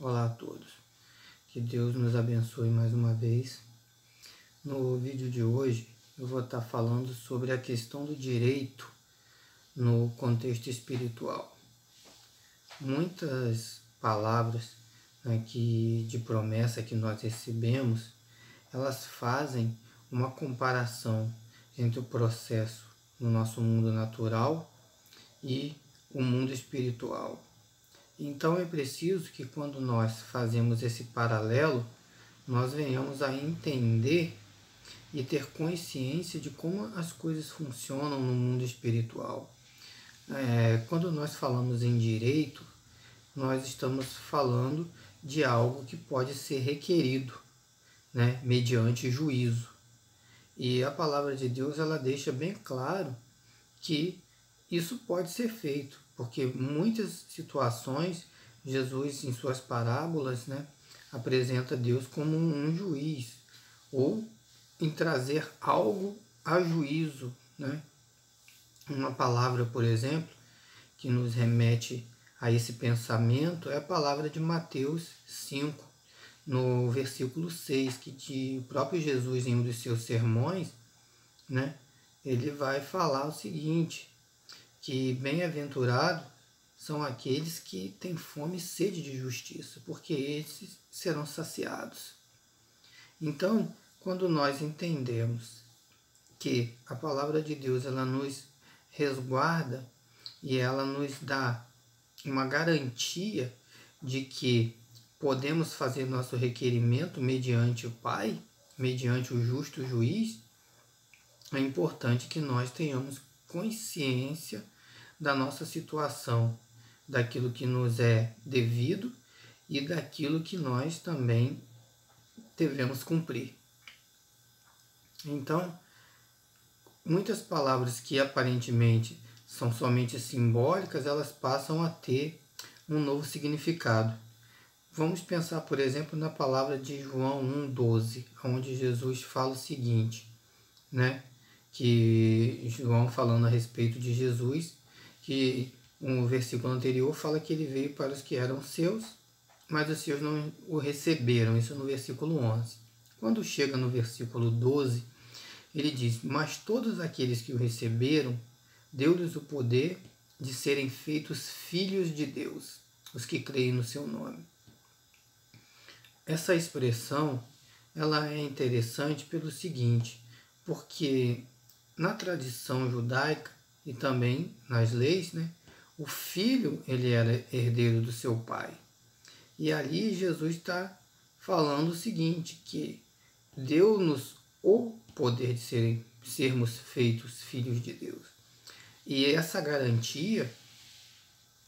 Olá a todos, que Deus nos abençoe mais uma vez. No vídeo de hoje eu vou estar falando sobre a questão do direito no contexto espiritual. Muitas palavras, né, de promessa que nós recebemos, elas fazem uma comparação entre o processo no nosso mundo natural e o mundo espiritual. Então é preciso que quando nós fazemos esse paralelo, nós venhamos a entender e ter consciência de como as coisas funcionam no mundo espiritual. Quando nós falamos em direito, nós estamos falando de algo que pode ser requerido, né, mediante juízo. E a palavra de Deus ela deixa bem claro que isso pode ser feito, porque muitas situações Jesus em suas parábolas, né, apresenta Deus como um juiz, ou em trazer algo a juízo, né? Uma palavra, por exemplo, que nos remete a esse pensamento é a palavra de Mateus 5, no versículo 6, que o próprio Jesus, em um dos seus sermões, né, ele vai falar o seguinte, que bem-aventurados são aqueles que têm fome e sede de justiça, porque esses serão saciados. Então, quando nós entendemos que a palavra de Deus ela nos resguarda e ela nos dá uma garantia de que podemos fazer nosso requerimento mediante o Pai, mediante o justo juiz, é importante que nós tenhamos consciência da nossa situação, daquilo que nos é devido e daquilo que nós também devemos cumprir. Então, muitas palavras que aparentemente são somente simbólicas, elas passam a ter um novo significado. Vamos pensar, por exemplo, na palavra de João 1,12, onde Jesus fala o seguinte, né? Que João falando a respeito de Jesus, que um versículo anterior fala que ele veio para os que eram seus, mas os seus não o receberam, isso no versículo 11. Quando chega no versículo 12, ele diz, mas todos aqueles que o receberam, deu-lhes o poder de serem feitos filhos de Deus, os que creem no seu nome. Essa expressão ela é interessante pelo seguinte, porque na tradição judaica e também nas leis, né, o filho ele era herdeiro do seu pai. E ali Jesus está falando o seguinte, que deu-nos o poder de sermos feitos filhos de Deus. E essa garantia,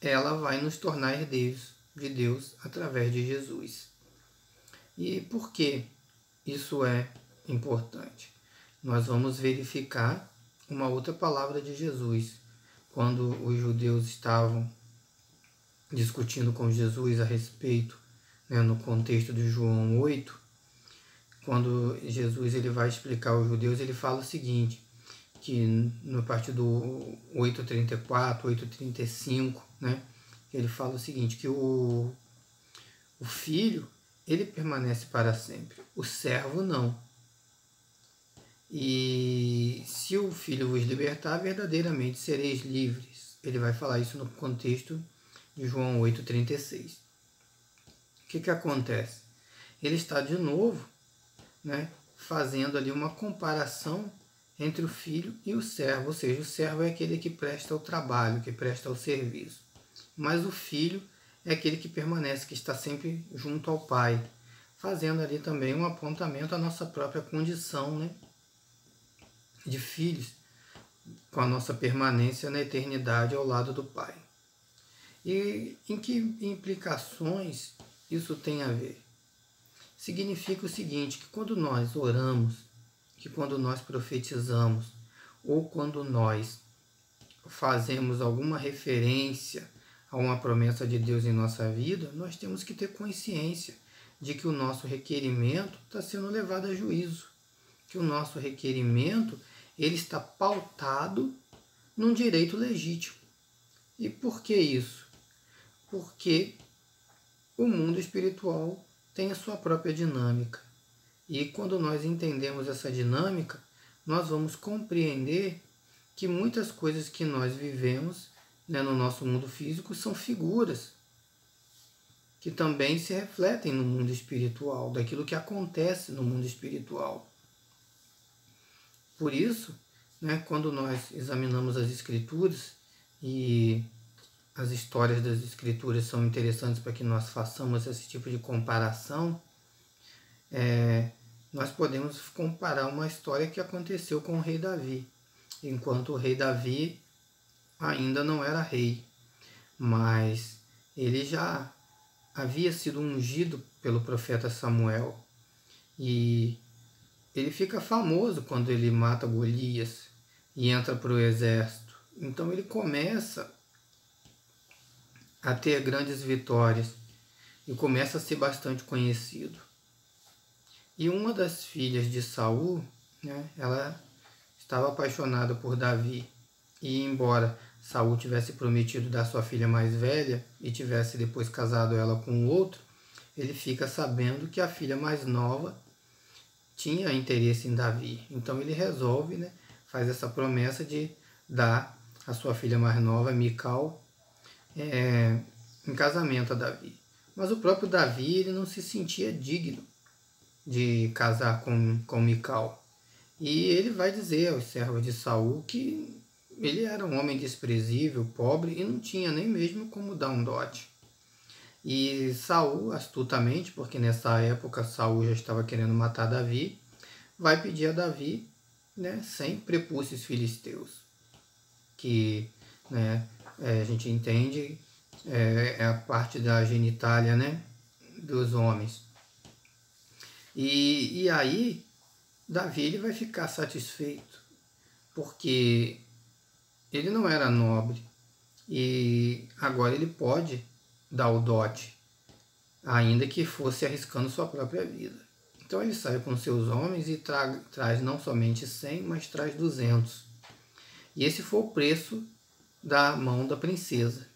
ela vai nos tornar herdeiros de Deus através de Jesus. E por que isso é importante? Nós vamos verificar uma outra palavra de Jesus, quando os judeus estavam discutindo com Jesus a respeito, né, no contexto de João 8, quando Jesus ele vai explicar aos judeus, ele fala o seguinte, que no partir do 8:34, 8:35, né, ele fala o seguinte, que o filho, ele permanece para sempre, o servo não. E se o filho vos libertar, verdadeiramente sereis livres. Ele vai falar isso no contexto de João 8:36. O que acontece? Ele está de novo, né, fazendo ali uma comparação entre o filho e o servo, ou seja, o servo é aquele que presta o trabalho, que presta o serviço, mas o filho é aquele que permanece, que está sempre junto ao pai, fazendo ali também um apontamento à nossa própria condição, né, de filhos, com a nossa permanência na eternidade ao lado do pai. E em que implicações isso tem a ver? Significa o seguinte, que quando nós oramos, que quando nós profetizamos, ou quando nós fazemos alguma referência a uma promessa de Deus em nossa vida, nós temos que ter consciência de que o nosso requerimento está sendo levado a juízo, que o nosso requerimento ele está pautado num direito legítimo. E por que isso? Porque o mundo espiritual tem a sua própria dinâmica. E quando nós entendemos essa dinâmica, nós vamos compreender que muitas coisas que nós vivemos, né, no nosso mundo físico são figuras que também se refletem no mundo espiritual, daquilo que acontece no mundo espiritual. Por isso, né, quando nós examinamos as Escrituras, e as histórias das Escrituras são interessantes para que nós façamos esse tipo de comparação, nós podemos comparar uma história que aconteceu com o rei Davi, enquanto o rei Davi ainda não era rei, mas ele já havia sido ungido pelo profeta Samuel, e ele fica famoso quando ele mata Golias e entra para o exército. Então ele começa a ter grandes vitórias e começa a ser bastante conhecido. E uma das filhas de Saul, né, ela estava apaixonada por Davi. E embora Saul tivesse prometido dar sua filha mais velha e tivesse depois casado ela com outro, ele fica sabendo que a filha mais nova tinha interesse em Davi. Então ele resolve, né, faz essa promessa de dar a sua filha mais nova, Mical, em casamento a Davi. Mas o próprio Davi, ele não se sentia digno de casar com Mical. E ele vai dizer aos servos de Saul que ele era um homem desprezível, pobre e não tinha nem mesmo como dar um dote. E Saul, astutamente, porque nessa época Saul já estava querendo matar Davi, vai pedir a Davi, né, 100 prepúcios filisteus, que, né, a gente entende é a parte da genitália, né, dos homens. E aí Davi ele vai ficar satisfeito, porque ele não era nobre e agora ele pode dar o dote, ainda que fosse arriscando sua própria vida. Então ele sai com seus homens e traz não somente 100, mas traz 200. E esse foi o preço da mão da princesa.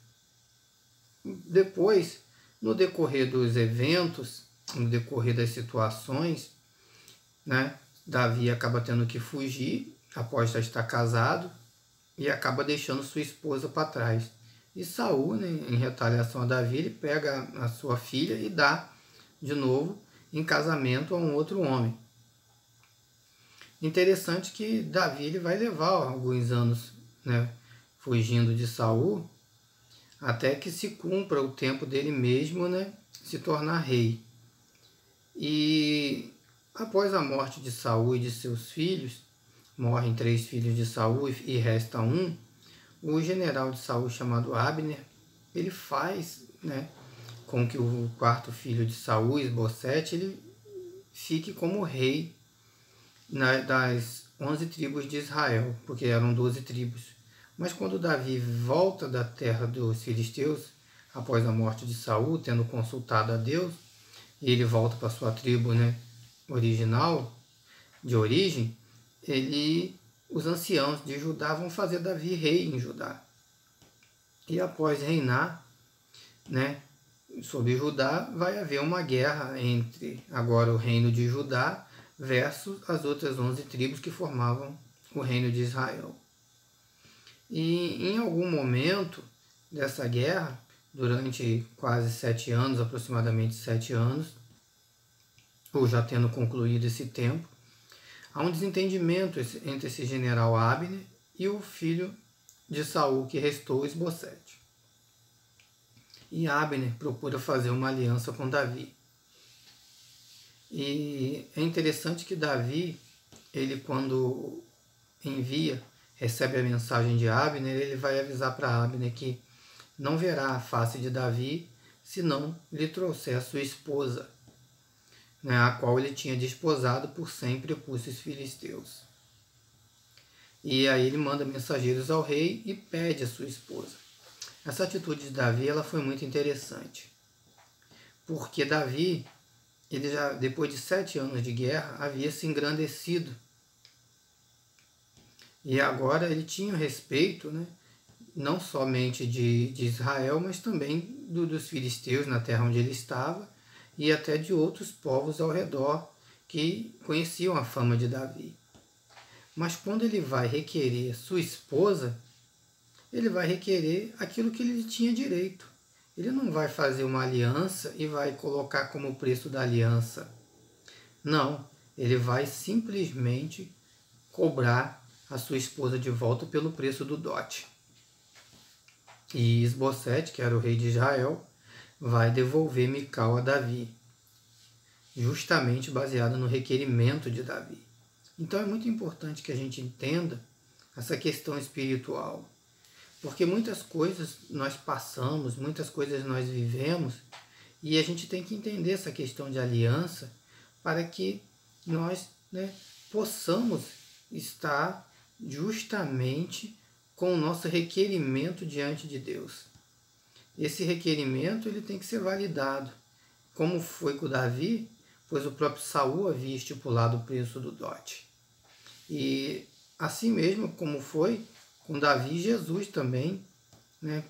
Depois, no decorrer dos eventos, no decorrer das situações, né, Davi acaba tendo que fugir após já estar casado e acaba deixando sua esposa para trás. E Saul, né, em retaliação a Davi, ele pega a sua filha e dá de novo em casamento a um outro homem. Interessante que Davi ele vai levar alguns anos, né, fugindo de Saul, até que se cumpra o tempo dele mesmo, né, se tornar rei. E após a morte de Saul e de seus filhos, morrem 3 filhos de Saul e resta um, o general de Saul chamado Abner, ele faz, né, com que o 4º filho de Saul, Esbocete, ele fique como rei das 11 tribos de Israel, porque eram 12 tribos. Mas quando Davi volta da terra dos filisteus, após a morte de Saul, tendo consultado a Deus, e ele volta para sua tribo, né, original, de origem, os anciãos de Judá vão fazer Davi rei em Judá. E após reinar, né, sobre Judá, vai haver uma guerra entre agora o reino de Judá versus as outras 11 tribos que formavam o reino de Israel. E em algum momento dessa guerra, durante quase 7 anos, aproximadamente 7 anos, ou já tendo concluído esse tempo, há um desentendimento entre esse general Abner e o filho de Saul que restou, Esbocete. E Abner procura fazer uma aliança com Davi. E é interessante que Davi, ele quando recebe a mensagem de Abner, ele vai avisar para Abner que não verá a face de Davi se não lhe trouxer a sua esposa, né, a qual ele tinha desposado por 100 prepúcios filisteus. E aí ele manda mensageiros ao rei e pede a sua esposa. Essa atitude de Davi ela foi muito interessante, porque Davi, ele já depois de 7 anos de guerra, havia se engrandecido. E agora ele tinha o respeito, né, não somente de Israel, mas também dos filisteus na terra onde ele estava e até de outros povos ao redor que conheciam a fama de Davi. Mas quando ele vai requerer sua esposa, ele vai requerer aquilo que ele tinha direito. Ele não vai fazer uma aliança e vai colocar como preço da aliança. Não, ele vai simplesmente cobrar a sua esposa de volta pelo preço do dote. E Isbosete, que era o rei de Israel, vai devolver Mical a Davi, justamente baseado no requerimento de Davi. Então é muito importante que a gente entenda essa questão espiritual, porque muitas coisas nós passamos, muitas coisas nós vivemos, e a gente tem que entender essa questão de aliança para que nós, possamos estar justamente com o nosso requerimento diante de Deus. Esse requerimento ele tem que ser validado, como foi com Davi, pois o próprio Saul havia estipulado o preço do dote. E assim mesmo como foi com Davi, Jesus também,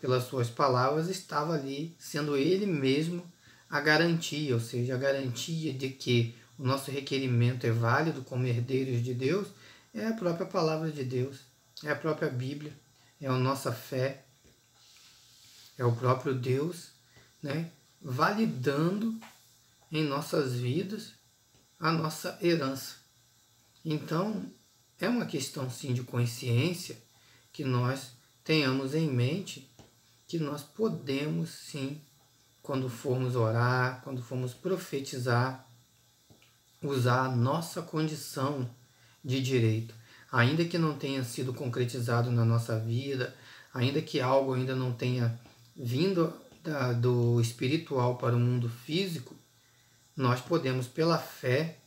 pelas suas palavras, estava ali, sendo ele mesmo a garantia, ou seja, a garantia de que o nosso requerimento é válido como herdeiros de Deus, é a própria palavra de Deus, é a própria Bíblia, é a nossa fé, é o próprio Deus, validando em nossas vidas a nossa herança. Então, é uma questão sim de consciência que nós tenhamos em mente que nós podemos sim, quando formos orar, quando formos profetizar, usar a nossa condição de direito. Ainda que não tenha sido concretizado na nossa vida, ainda que algo ainda não tenha vindo do espiritual para o mundo físico, nós podemos, pela fé,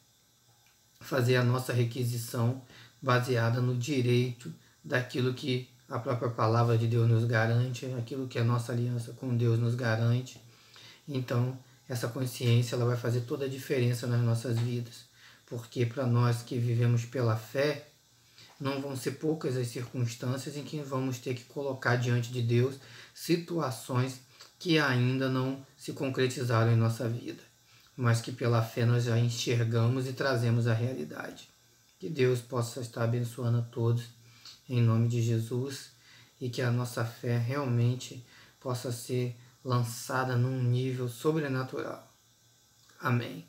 fazer a nossa requisição baseada no direito daquilo que a própria palavra de Deus nos garante, aquilo que a nossa aliança com Deus nos garante. Então, essa consciência ela vai fazer toda a diferença nas nossas vidas, porque para nós que vivemos pela fé, não vão ser poucas as circunstâncias em que vamos ter que colocar diante de Deus situações que ainda não se concretizaram em nossa vida, mas que pela fé nós já enxergamos e trazemos à realidade. Que Deus possa estar abençoando a todos, em nome de Jesus, e que a nossa fé realmente possa ser lançada num nível sobrenatural. Amém.